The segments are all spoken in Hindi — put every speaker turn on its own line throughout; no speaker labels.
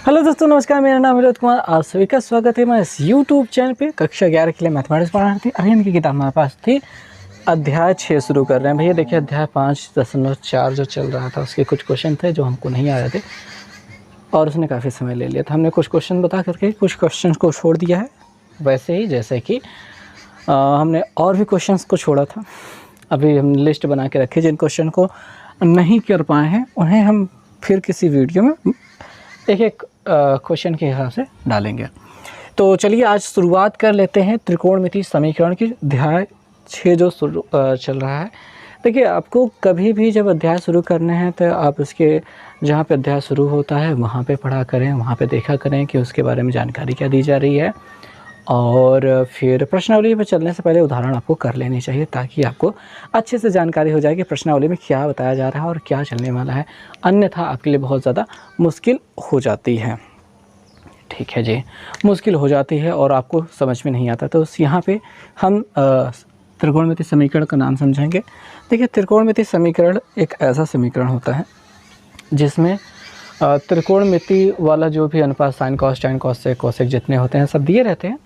हेलो दोस्तों, नमस्कार। मेरा नाम विनोद कुमार। आप सभी का स्वागत है मैं इस यूट्यूब चैनल पे। कक्षा 11 के लिए मैथमेटिक्स पढ़ा थी। अध्ययन की किताब हमारे पास थी। अध्याय 6 शुरू कर रहे हैं भैया। देखिए, अध्याय 5.4 जो चल रहा था उसके कुछ क्वेश्चन थे जो हमको नहीं आ रहे थे और उसने काफ़ी समय ले लिया था। हमने कुछ क्वेश्चन बता करके कुछ क्वेश्चन को छोड़ दिया है, वैसे ही जैसे कि हमने और भी क्वेश्चन को छोड़ा था। अभी हम लिस्ट बना के रखे, जिन क्वेश्चन को नहीं कर पाए हैं उन्हें हम फिर किसी वीडियो में एक एक क्वेश्चन के हिसाब से डालेंगे। तो चलिए आज शुरुआत कर लेते हैं त्रिकोणमितीय समीकरण की। अध्याय 6 जो चल रहा है। देखिए, आपको कभी भी जब अध्याय शुरू करने हैं तो आप उसके जहाँ पे अध्याय शुरू होता है वहाँ पे पढ़ा करें, वहाँ पे देखा करें कि उसके बारे में जानकारी क्या दी जा रही है। और फिर प्रश्नावली पर चलने से पहले उदाहरण आपको कर लेनी चाहिए ताकि आपको अच्छे से जानकारी हो जाए कि प्रश्नावली में क्या बताया जा रहा है और क्या चलने वाला है। अन्यथा आपके लिए बहुत ज़्यादा मुश्किल हो जाती है। ठीक है जी, मुश्किल हो जाती है और आपको समझ में नहीं आता। तो यहाँ पे हम त्रिकोणमितीय समीकरण का नाम समझेंगे। देखिए, त्रिकोणमितीय समीकरण एक ऐसा समीकरण होता है जिसमें त्रिकोणमिति वाला जो भी अनुपात sine cos tan cos sec cosec जितने होते हैं सब दिए रहते हैं।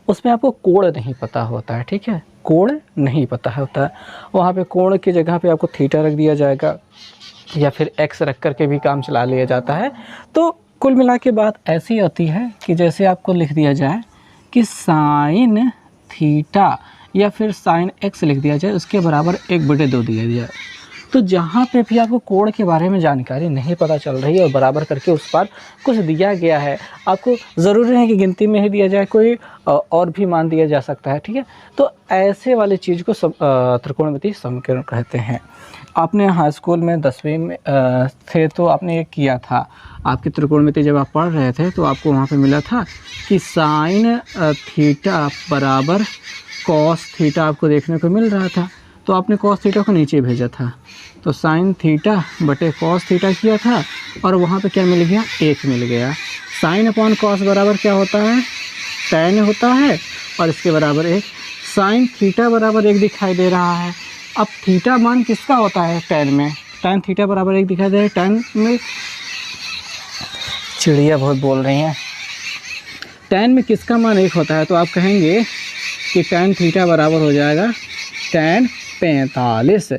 उसमें आपको कोण नहीं पता होता है। ठीक है, कोण नहीं पता होता है। वहाँ पे कोण की जगह पे आपको थीटा रख दिया जाएगा या फिर एक्स रख कर के भी काम चला लिया जाता है। तो कुल मिला के बात ऐसी आती है कि जैसे आपको लिख दिया जाए कि साइन थीटा या फिर साइन एक्स लिख दिया जाए, उसके बराबर 1/2 दिया जाए। तो जहाँ पे भी आपको कोण के बारे में जानकारी नहीं पता चल रही है और बराबर करके उस पर कुछ दिया गया है, आपको ज़रूरी नहीं कि गिनती में ही दिया जाए, कोई और भी मान दिया जा सकता है। ठीक है, तो ऐसे वाली चीज़ को त्रिकोणमितीय समीकरण कहते हैं। आपने हाई स्कूल में 10वीं में थे तो आपने ये किया था। आपकी त्रिकोणमिति जब आप पढ़ रहे थे तो आपको वहाँ पे मिला था कि साइन थीटा बराबर कॉस थीटा आपको देखने को मिल रहा था। तो आपने कॉस थीटा को नीचे भेजा था, तो साइन थीटा बटे कॉस थीटा किया था और वहाँ पे क्या मिल गया, 1 मिल गया। साइन अपॉन कॉस बराबर क्या होता है, टैन होता है और इसके बराबर 1। साइन थीटा बराबर 1 दिखाई दे रहा है। अब थीटा मान किसका होता है, टैन में। टैन थीटा बराबर 1 दिखाई दे रहा है। टैन में चिड़िया बहुत बोल रही हैं। टैन में किसका मान 1 होता है, तो आप कहेंगे कि टैन थीटा बराबर हो जाएगा टैन 45।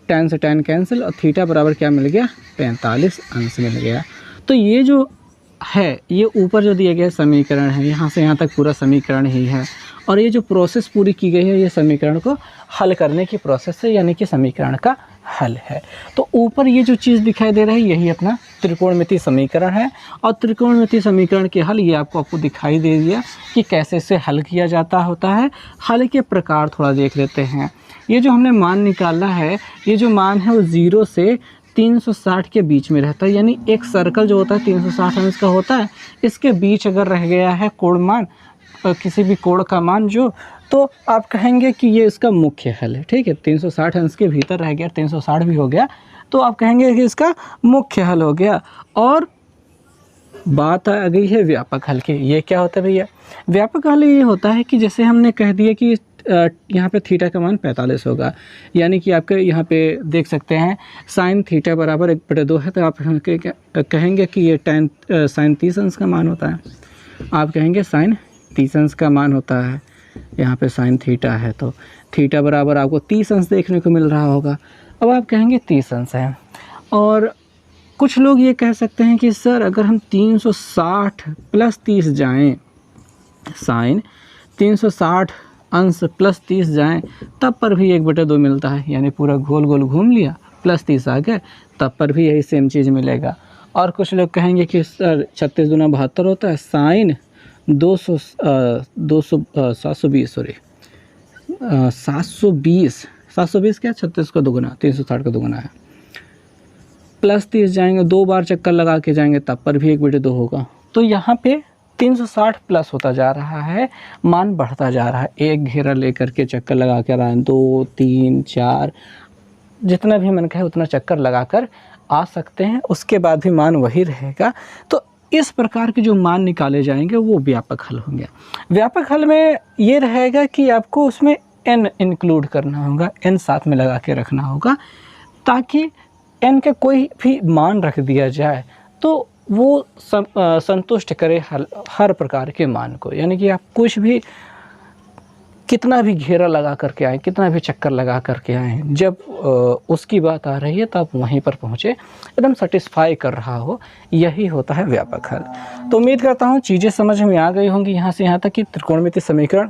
टैन से टैन कैंसिल और थीटा बराबर क्या मिल गया, 45 अंश मिल गया। तो ये जो है, ये ऊपर जो दिए गए समीकरण है, यहाँ से यहाँ तक पूरा समीकरण ही है। और ये जो प्रोसेस पूरी की गई है, ये समीकरण को हल करने की प्रोसेस है, यानी कि समीकरण का हल है। तो ऊपर ये जो चीज़ दिखाई दे रही है यही अपना त्रिकोणमितीय समीकरण है। और त्रिकोणमितीय समीकरण के हल ये आपको दिखाई दे दिया कि कैसे इसे हल किया जाता होता है। हल के प्रकार थोड़ा देख लेते हैं। ये जो हमने मान निकाला है, ये जो मान है वो 0 से 360 के बीच में रहता है। यानी एक सर्कल जो होता है 360 अंश का होता है, इसके बीच अगर रह गया है कोण मान, किसी भी कोण का मान जो, तो आप कहेंगे कि ये इसका मुख्य हल है। ठीक है, 360 अंश के भीतर रह गया, 360 भी हो गया, तो आप कहेंगे कि इसका मुख्य हल हो गया। और बात आ गई है व्यापक हल की। ये क्या होता है भैया, व्यापक हल ये होता है कि जैसे हमने कह दिया कि यहाँ पे थीटा का मान 45 होगा, यानी कि आपके यहाँ पे देख सकते हैं साइन थीटा बराबर 1/2 है, तो आप कहेंगे कि ये टैन साइन 30 अंश का मान होता है। आप कहेंगे साइन 30 अंश का मान होता है। यहाँ पे साइन थीटा है तो थीटा बराबर आपको 30 अंश देखने को मिल रहा होगा। अब आप कहेंगे 30 अंश है। और कुछ लोग ये कह सकते हैं कि सर अगर हम 360 + 30 जाएँ, साइन 360 अंश + 30 जाएँ, तब पर भी 1/2 मिलता है। यानी पूरा गोल गोल घूम लिया, +30 आ गए, तब पर भी यही सेम चीज़ मिलेगा। और कुछ लोग कहेंगे कि सर 36 दूना 72 होता है, साइन 720 क्या, 36 का दुगुना 360 का दुगुना है, +30 जाएंगे, 2 बार चक्कर लगा के जाएंगे, तब पर भी 1/2 होगा। तो यहाँ पे 360 प्लस होता जा रहा है, मान बढ़ता जा रहा है। एक घेरा लेकर के चक्कर लगा कर आए, 2 3 4 जितना भी मन कहे उतना चक्कर लगाकर आ सकते हैं, उसके बाद भी मान वही रहेगा। तो इस प्रकार के जो मान निकाले जाएंगे वो व्यापक हल होंगे। व्यापक हल में ये रहेगा कि आपको उसमें n इंक्लूड करना होगा, n साथ में लगा के रखना होगा, ताकि n के कोई भी मान रख दिया जाए तो वो संतुष्ट करे हर प्रकार के मान को। यानी कि आप कुछ भी कितना भी घेरा लगा करके आए, कितना भी चक्कर लगा करके आए, जब उसकी बात आ रही है तो आप वहीं पर पहुँचे, एकदम सेटिस्फाई कर रहा हो, यही होता है व्यापक हल। तो उम्मीद करता हूँ चीज़ें समझ में आ गई होंगी यहाँ से यहाँ तक कि त्रिकोणमितीय समीकरण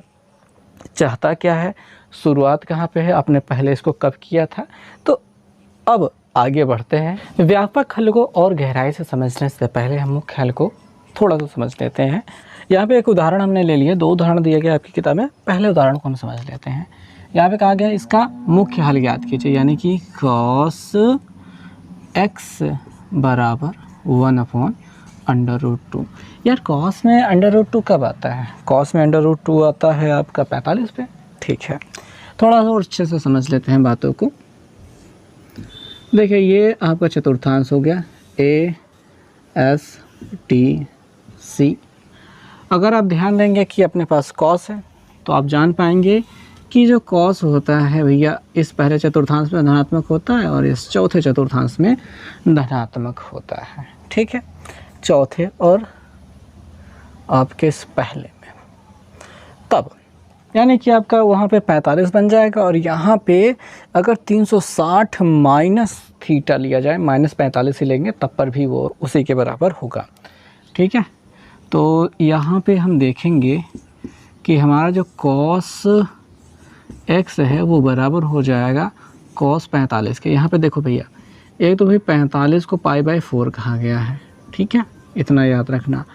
चाहता क्या है, शुरुआत कहाँ पे है, आपने पहले इसको कब किया था। तो अब आगे बढ़ते हैं। व्यापक हल को और गहराई से समझने से पहले हम मुख्य हल को थोड़ा सा समझ लेते हैं। यहाँ पे एक उदाहरण हमने ले लिया, 2 उदाहरण दिए गए आपकी किताब में। पहले उदाहरण को हम समझ लेते हैं। यहाँ पे कहा गया इसका मुख्य हल ज्ञात कीजिए, यानी कि cos x बराबर 1/√2। यार cos में √2 कब आता है? cos में √2 आता है आपका 45 पे। ठीक है, थोड़ा सा और अच्छे से समझ लेते हैं बातों को। देखिए ये आपका चतुर्थांश हो गया A S T C। अगर आप ध्यान देंगे कि अपने पास cos है तो आप जान पाएंगे कि जो cos होता है भैया इस पहले चतुर्थांश में धनात्मक होता है और इस चौथे चतुर्थांश में धनात्मक होता है। ठीक है, चौथे और आपके इस पहले में, तब यानी कि आपका वहाँ पे 45 बन जाएगा। और यहाँ पे अगर 360 माइनस थीटा लिया जाए, -45 ही लेंगे तब पर भी वो उसी के बराबर होगा। ठीक है, तो यहाँ पे हम देखेंगे कि हमारा जो cos x है वो बराबर हो जाएगा cos 45 के। यहाँ पे देखो भैया, एक तो भाई 45 को π/4 कहा गया है। ठीक है, इतना याद रखना।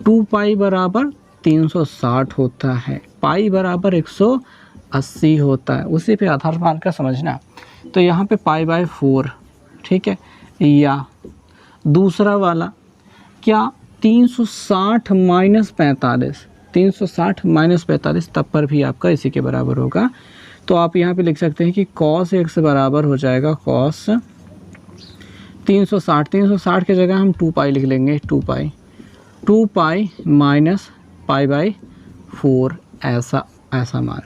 2 पाई बराबर 360 होता है, पाई बराबर 180 होता है, उसी पे आधार मान का समझना। तो यहाँ पे π/4, ठीक है। या दूसरा वाला क्या, 360 माइनस 45, 360 माइनस 45 तब पर भी आपका इसी के बराबर होगा। तो आप यहाँ पे लिख सकते हैं कि cos x बराबर हो जाएगा cos 360 की जगह हम 2 पाई लिख लेंगे, 2 पाई माइनस π/4, ऐसा मान।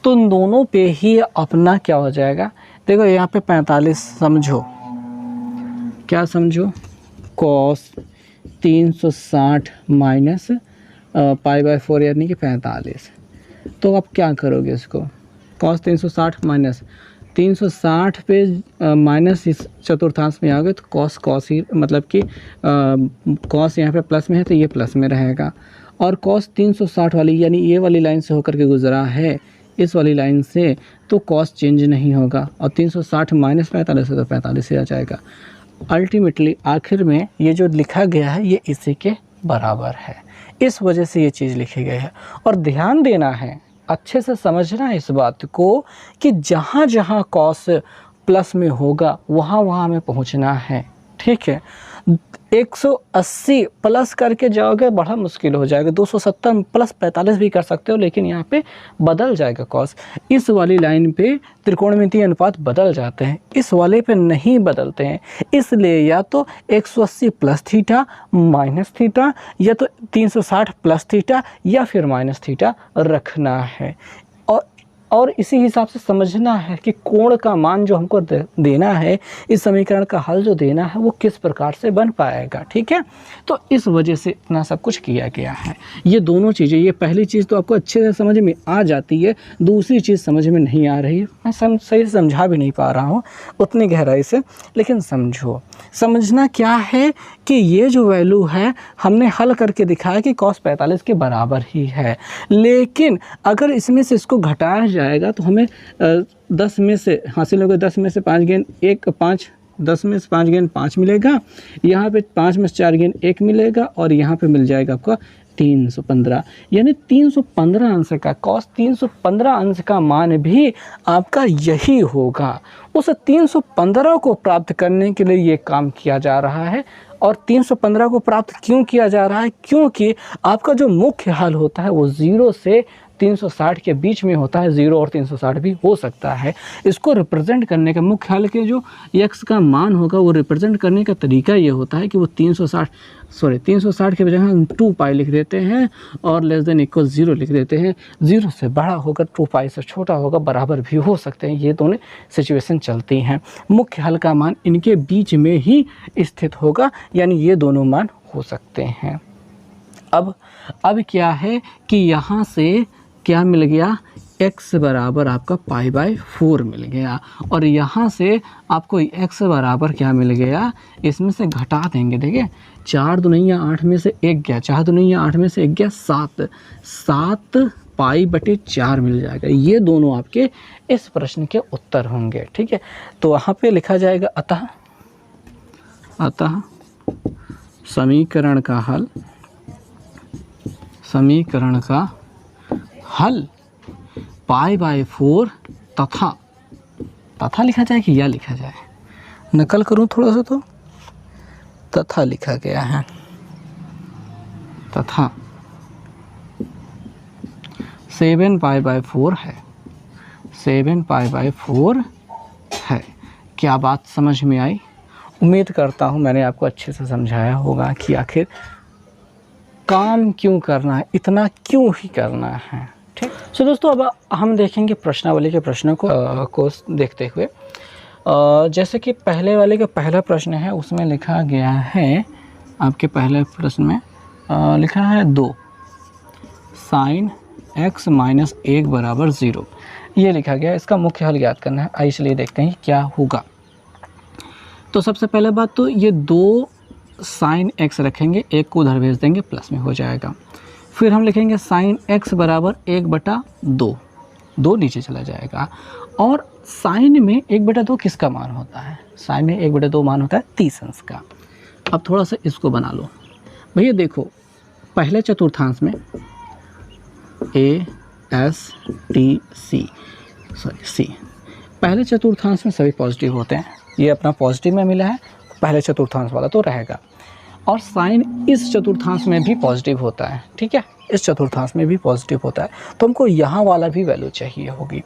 तो इन दोनों पे ही अपना क्या हो जाएगा, देखो यहाँ पे 45 समझो, क्या समझो, cos 360 माइनस π/4 यानी कि 45। तो आप क्या करोगे इसको, cos 360 माइनस 360 पे माइनस इस चतुर्थांश में आओगे तो cos ही, मतलब कि cos यहाँ पे प्लस में है तो ये प्लस में रहेगा। और cos 360 वाली यानी ये वाली लाइन से होकर के गुजरा है इस वाली लाइन से, तो cos चेंज नहीं होगा। और 360 माइनस 45 है तो 45 ही आ जाएगा। अल्टीमेटली आखिर में ये जो लिखा गया है ये इसी के बराबर है, इस वजह से ये चीज़ लिखी गई है। और ध्यान देना है, अच्छे से समझना है इस बात को कि जहाँ जहाँ cos प्लस में होगा वहाँ वहाँ हमें पहुँचना है। ठीक है, 180 प्लस करके जाओगे बड़ा मुश्किल हो जाएगा, 270 प्लस 45 भी कर सकते हो, लेकिन यहाँ पे बदल जाएगा cos। इस वाली लाइन पे त्रिकोणमितीय अनुपात बदल जाते हैं, इस वाले पे नहीं बदलते हैं। इसलिए या तो 180 प्लस थीटा माइनस थीटा, या तो 360 प्लस थीटा या फिर माइनस थीटा रखना है। और इसी हिसाब से समझना है कि कोण का मान जो हमको देना है, इस समीकरण का हल जो देना है वो किस प्रकार से बन पाएगा। ठीक है, तो इस वजह से इतना सब कुछ किया गया है। ये दोनों चीज़ें, ये पहली चीज़ तो आपको अच्छे से समझ में आ जाती है, दूसरी चीज़ समझ में नहीं आ रही है। मैं सही से समझा भी नहीं पा रहा हूँ उतनी गहराई से, लेकिन समझो। समझना क्या है कि ये जो वैल्यू है हमने हल करके दिखाया कि cos 45 के बराबर ही है, लेकिन अगर इसमें से इसको घटाया जाएगा तो हमें 10 में से हासिल होगा, 10 में से 5 गेन 1, 5, 10 में से 5 गेन 5 मिलेगा, यहाँ पे 5 में से 4 गेन 1 मिलेगा, और यहाँ पे मिल जाएगा आपका 315, यानी 315 अंश का cos 315 अंश का मान भी आपका यही होगा। उस 315 को प्राप्त करने के लिए ये काम किया जा रहा है। और 315 को प्राप्त क्यों किया जा रहा है, क्योंकि आपका जो मुख्य हल होता है वो 0 से 360 के बीच में होता है, 0 और 360 भी हो सकता है। इसको रिप्रेजेंट करने का मुख्य हल के जो x का मान होगा वो रिप्रेजेंट करने का तरीका ये होता है कि वो 360 के बजाय हम 2 पाई लिख देते हैं और लेस देन इक्वल 0 लिख देते हैं। 0 से बड़ा होगा, 2 पाई से छोटा होगा, बराबर भी हो सकते हैं, ये दोनों सिचुएशन चलती हैं। मुख्य हल का मान इनके बीच में ही स्थित होगा, यानी ये दोनों मान हो सकते हैं। अब क्या है कि यहाँ से क्या मिल गया, x बराबर आपका π/4 मिल गया, और यहाँ से आपको x बराबर क्या मिल गया, इसमें से घटा देंगे। देखिए 4 दूनिया 8 में से 1 गया, 4 दूनिया 8 में से 1 गया 7 π/4 मिल जाएगा। ये दोनों आपके इस प्रश्न के उत्तर होंगे। ठीक है, तो वहाँ पे लिखा जाएगा अतः समीकरण का हल π/4 तथा लिखा जाए कि या लिखा जाए, नकल करूं थोड़ा सा तो तथा लिखा गया है, तथा 7 π/4 है, 7 π/4 है। क्या बात समझ में आई? उम्मीद करता हूं मैंने आपको अच्छे से समझाया होगा कि आखिर काम क्यों करना है, इतना क्यों ही करना है। ठीक, सो दोस्तों अब हम देखेंगे प्रश्नावली के प्रश्नों को देखते हुए। जैसे कि पहले वाले का पहला प्रश्न है, उसमें लिखा गया है, आपके पहले प्रश्न में लिखा है 2 sin x - 1 = 0, ये लिखा गया। इसका मुख्य हल ज्ञात करना है। आइए चलिए देखते हैं क्या होगा। तो सबसे पहले बात तो ये 2 sin x रखेंगे, 1 को उधर भेज देंगे, प्लस में हो जाएगा। फिर हम लिखेंगे sin x बराबर 1/2, 2 नीचे चला जाएगा। और साइन में 1/2 किसका मान होता है? साइन में 1/2 मान होता है 30 अंश का। अब थोड़ा सा इसको बना लो भैया। देखो पहले चतुर्थांश में C पहले चतुर्थांश में सभी पॉजिटिव होते हैं, ये अपना पॉजिटिव में मिला है, पहले चतुर्थांश वाला तो रहेगा। और साइन इस चतुर्थांश में भी पॉजिटिव होता है। ठीक है, इस चतुर्थांश में भी पॉजिटिव होता है, तो हमको यहाँ वाला भी वैल्यू चाहिए होगी।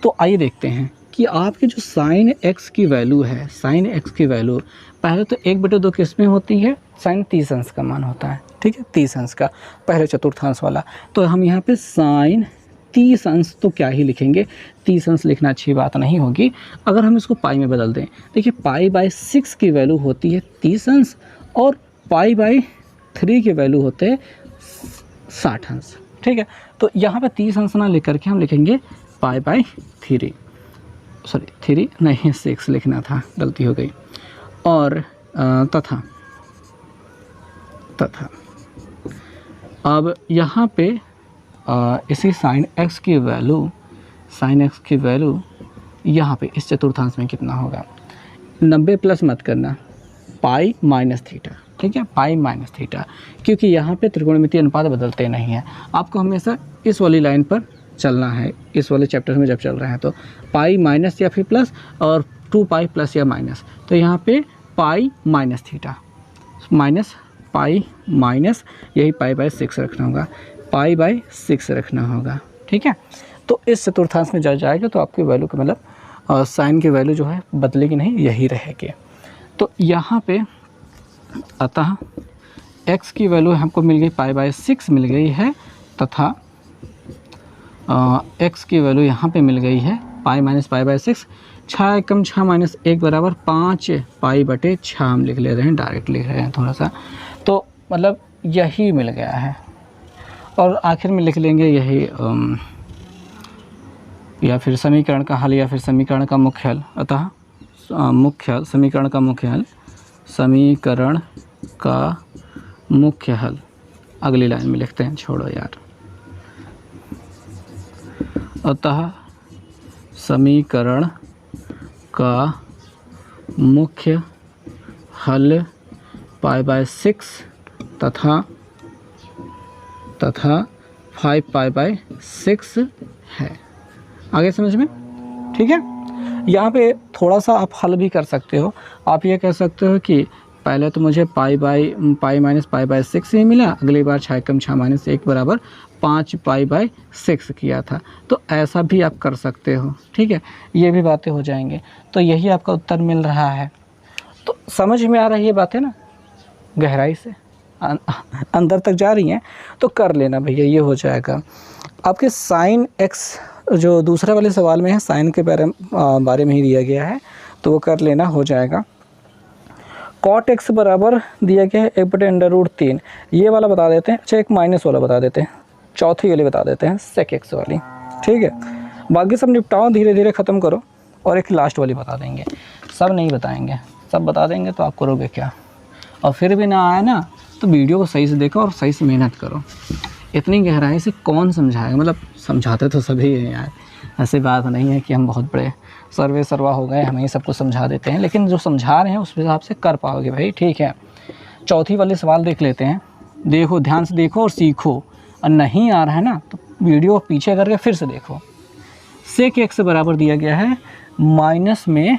तो आइए देखते हैं कि आपकी जो साइन x की वैल्यू है, साइन x की वैल्यू पहले तो 1/2 किस में होती है? साइन 30 अंश का मान होता है। ठीक है, 30 अंश का पहले चतुर्थांश वाला। तो हम यहाँ पे साइन 30 अंश तो क्या ही लिखेंगे, 30 अंश लिखना अच्छी बात नहीं होगी। अगर हम इसको पाई में बदल दें, देखिए π/6 की वैल्यू होती है 30 अंश और π/3 के वैल्यू होते हैं 60 अंश। ठीक है, तो यहाँ पे 30 अंश ना लेकर के हम लिखेंगे π/3, सॉरी 3 नहीं 6 लिखना था, गलती हो गई। और तथा अब यहाँ पे इसी साइन x की वैल्यू यहाँ पे इस चतुर्थांश में कितना होगा? 90 प्लस मत करना, पाई माइनस थीटा। ठीक है, पाई माइनस थीटा, क्योंकि यहाँ पे त्रिकोणमितीय अनुपात बदलते नहीं हैं। आपको हमेशा इस वाली लाइन पर चलना है, इस वाले चैप्टर में जब चल रहे हैं तो पाई माइनस या फिर प्लस, और 2 पाई प्लस या माइनस। तो यहाँ पे pi minus theta, minus pi minus, यही π/6 रखना होगा, π/6 रखना होगा। ठीक है, तो इस चतुर्थांश में जब जाएगा तो आपकी वैल्यू का मतलब साइन की वैल्यू जो है बदलेगी नहीं, यही रहेगी। तो यहाँ पे अतः x की वैल्यू हमको मिल गई π/6 मिल गई है, तथा x की वैल्यू यहाँ पे मिल गई है पाई माइनस π/6। 6 एकम 6 माइनस 1 बराबर 5 π/6 हम लिख ले रहे हैं, डायरेक्ट लिख रहे हैं थोड़ा सा, तो मतलब यही मिल गया है। और आखिर में लिख लेंगे यही या फिर समीकरण का हल, या फिर समीकरण का मुख्य हल। अतः समीकरण का मुख्य हल अगली लाइन में लिखते हैं, छोड़ो यार। अतः समीकरण का मुख्य हल π/6 तथा 5 π/6 है। आगे समझ में? ठीक है, यहाँ पे थोड़ा सा आप हल भी कर सकते हो। आप ये कह सकते हो कि π पहले तो मुझे पाई माइनस पाई बाय 6 ही मिला, अगली बार 6 कम 6 माइनस 1 बराबर 5 पाई बाय 6 किया था। तो ऐसा भी आप कर सकते हो, ठीक है, ये भी बातें हो जाएंगे। तो यही आपका उत्तर मिल रहा है। तो समझ में आ रही है बातें ना, गहराई से अंदर तक जा रही हैं, तो कर लेना भैया, ये हो जाएगा। आपके साइन एक्स जो दूसरे वाले सवाल में है, साइन के बारे में ही दिया गया है, तो वो कर लेना, हो जाएगा। कॉट एक्स बराबर दिया गया है 1/√3, ये वाला बता देते हैं। अच्छा, एक माइनस वाला बता देते हैं, चौथी वाली बता देते हैं, सेक एक्स वाली, ठीक है। बाकी सब निपटाओ, धीरे धीरे ख़त्म करो, और एक लास्ट वाली बता देंगे। सब नहीं बताएंगे, सब बता देंगे तो आप करोगे क्या। और फिर भी ना आए ना, तो वीडियो को सही से देखो और सही से मेहनत करो। इतनी गहराई से कौन समझाएगा, मतलब समझाते तो सभी हैं यार, ऐसी बात नहीं है कि हम बहुत बड़े सर्वा हो गए, हमें सब कुछ समझा देते हैं, लेकिन जो समझा रहे हैं उस हिसाब से कर पाओगे भाई, ठीक है। चौथी वाले सवाल देख लेते हैं, देखो, ध्यान से देखो और सीखो, और नहीं आ रहा है ना तो वीडियो पीछे करके फिर से देखो। सेक एक्स बराबर दिया गया है माइनस में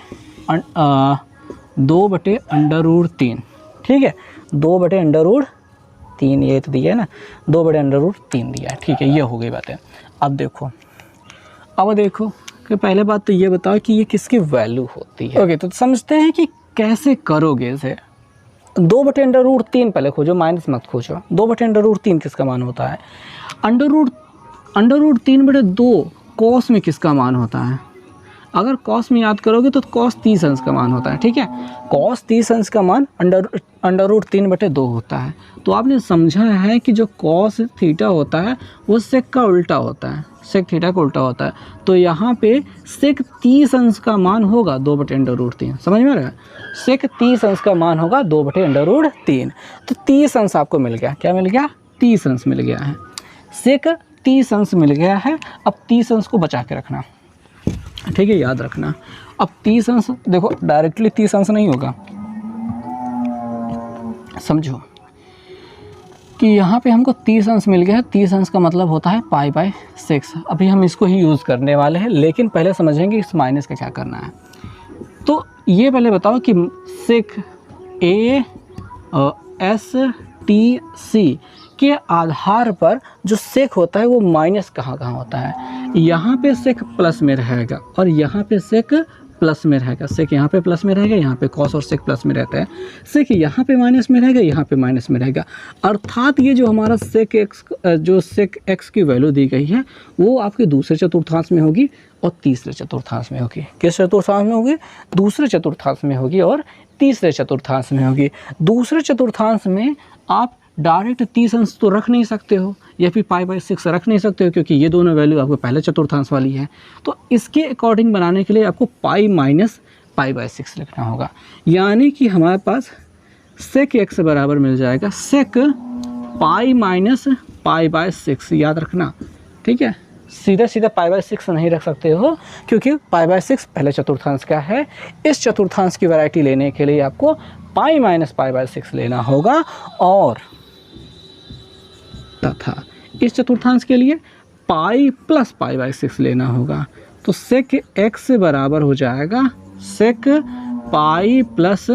2/√3, ठीक है, 2/√3 ये तो दिया है ना, 2/√3 दिया है, ठीक है, ये हो गई बातें। अब देखो कि पहले बात तो ये बताओ कि ये किसकी वैल्यू होती है। ओके, तो समझते हैं कि कैसे करोगे इसे। 2/√3 पहले खोजो, माइनस मत खोजो। 2/√3 किसका मान होता है? √3/2 कॉस में किसका मान होता है? अगर कॉस में याद करोगे तो कॉस 30 अंश का मान होता है, ठीक है। कॉस 30 अंश का मान √3/2 होता है। तो आपने समझा है कि जो कॉस थीटा होता है वो सेक का उल्टा होता है, सेक थीटा का उल्टा होता है। तो यहाँ पे सेक 30 अंश का मान होगा 2/√3, समझ में आ रहा है? सेक 30 अंश का मान होगा 2/√3। तो 30 अंश आपको मिल गया, क्या मिल गया? 30 अंश मिल गया है, सेक 30 अंश मिल गया है। अब 30 अंश को बचा के रखना, ठीक है, याद रखना। अब 30 अंश देखो, डायरेक्टली 30 अंश नहीं होगा, समझो कि यहाँ पे हमको 30 अंश मिल गया है। 30 अंश का मतलब होता है π/6। अभी हम इसको ही यूज़ करने वाले हैं, लेकिन पहले समझेंगे इस माइनस का क्या करना है। तो ये पहले बताओ कि सेक ASTC के आधार पर जो सेक होता है वो माइनस कहाँ होता है? यहाँ पे सेक प्लस में रहेगा और यहाँ पे सेक प्लस में रहेगा। सेक यहाँ पे प्लस में रहेगा, यहाँ पे कॉस और सेक प्लस में रहता है। सेक यहाँ पे माइनस में रहेगा, यहाँ पे माइनस में रहेगा। अर्थात ये जो हमारा सेक एक्स की वैल्यू दी गई है वो आपके दूसरे चतुर्थांश में होगी और तीसरे चतुर्थांश में होगी। किस चतुर्थांश में होगी? दूसरे चतुर्थांश में होगी और तीसरे चतुर्थांश में होगी। दूसरे चतुर्थांश में आप डायरेक्ट 30 अंश तो रख नहीं सकते हो या फिर π/6 रख नहीं सकते हो, क्योंकि ये दोनों वैल्यू आपको पहले चतुर्थांश वाली है। तो इसके अकॉर्डिंग बनाने के लिए आपको π माइनस π/6 लिखना होगा। यानी कि हमारे पास सेक एक्स बराबर मिल जाएगा सेक π माइनस π/6, याद रखना, ठीक है। सीधा π/6 नहीं रख सकते हो, क्योंकि π/6 पहले चतुर्थांश का है। इस चतुर्थांश की वैरायटी लेने के लिए आपको π माइनस π/6 लेना होगा, और तथा इस चतुर्थांश के लिए π प्लस π/6 लेना होगा। तो सेक एक्स बराबर हो जाएगा सेक π प्लस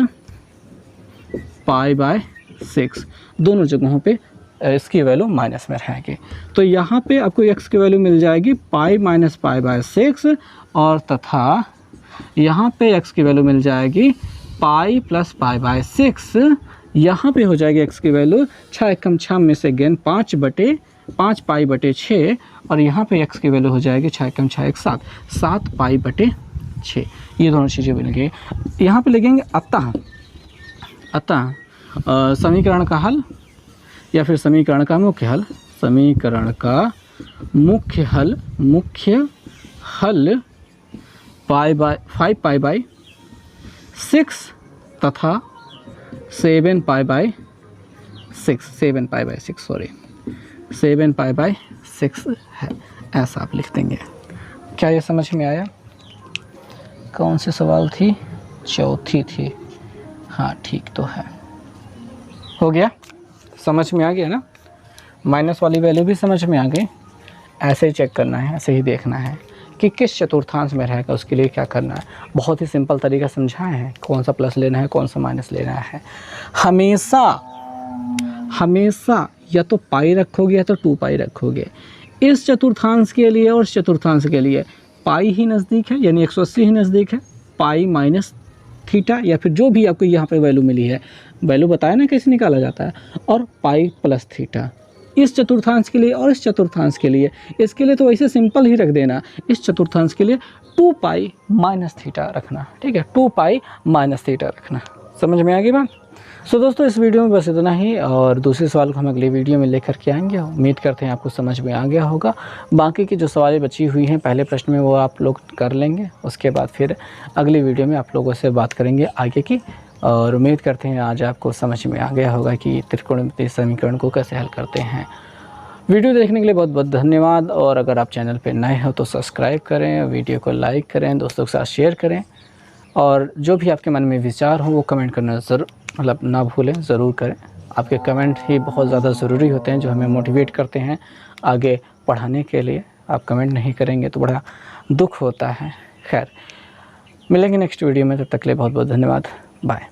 π/6। दोनों जगहों पे इसकी वैल्यू माइनस में रहेगी। तो यहाँ पे आपको x की वैल्यू मिल जाएगी π माइनस π/6, और तथा यहाँ पे x की वैल्यू मिल जाएगी π प्लस π/6। यहाँ पे हो जाएगी x की वैल्यू 6 कम 6 में से गेन 5 π/6, और यहाँ पे x की वैल्यू हो जाएगी 6 कम 6 7 π/6। ये दोनों चीज़ें बन गई। यहाँ पे लिखेंगे अतः समीकरण का हल या फिर समीकरण का मुख्य हल। समीकरण का मुख्य हल 5 π/6 तथा 7 π/6 है, ऐसा आप लिख देंगे। क्या ये समझ में आया? कौन सी सवाल थी? चौथी थी, हाँ ठीक तो है, हो गया, समझ में आ गया ना। माइनस वाली वैल्यू भी समझ में आ गई। ऐसे ही चेक करना है, ऐसे ही देखना है कि किस चतुर्थांश में रहेगा, उसके लिए क्या करना है। बहुत ही सिंपल तरीका समझाए हैं, कौन सा प्लस लेना है कौन सा माइनस लेना है। हमेशा या तो पाई रखोगे या तो 2 पाई रखोगे। इस चतुर्थांश के लिए और इस चतुर्थांश के लिए पाई ही नज़दीक है, यानी 180 ही नज़दीक है। पाई माइनस थीटा या फिर जो भी आपको यहाँ पे वैल्यू मिली है, वैल्यू बताया ना कैसे निकाला जाता है, और पाई प्लस थीटा इस चतुर्थांश के लिए और इस चतुर्थांश के लिए। इसके लिए तो वैसे सिंपल ही रख देना, इस चतुर्थांश के लिए 2 पाई माइनस थीटा रखना, ठीक है, 2 पाई माइनस थीटा रखना। समझ में आ गई बात। सो दोस्तों इस वीडियो में बस इतना ही, और दूसरे सवाल को हम अगली वीडियो में लेकर के आएंगे। उम्मीद करते हैं आपको समझ में आ गया होगा। बाकी की जो सवालें बची हुई हैं पहले प्रश्न में वो आप लोग कर लेंगे, उसके बाद फिर अगली वीडियो में आप लोगों से बात करेंगे आगे की। और उम्मीद करते हैं आज आपको समझ में आ गया होगा कि त्रिकोणमितीय समीकरण को कैसे हल करते हैं। वीडियो देखने के लिए बहुत बहुत धन्यवाद। और अगर आप चैनल पर नए हो तो सब्सक्राइब करें, वीडियो को लाइक करें, दोस्तों के साथ शेयर करें, और जो भी आपके मन में विचार हो वो कमेंट करना ज़रूर ना भूलें, ज़रूर करें। आपके कमेंट ही बहुत ज़्यादा ज़रूरी होते हैं, जो हमें मोटिवेट करते हैं आगे पढ़ाने के लिए। आप कमेंट नहीं करेंगे तो बड़ा दुख होता है। खैर, मिलेंगे नेक्स्ट वीडियो में, तब तक के लिए बहुत बहुत धन्यवाद। बाय।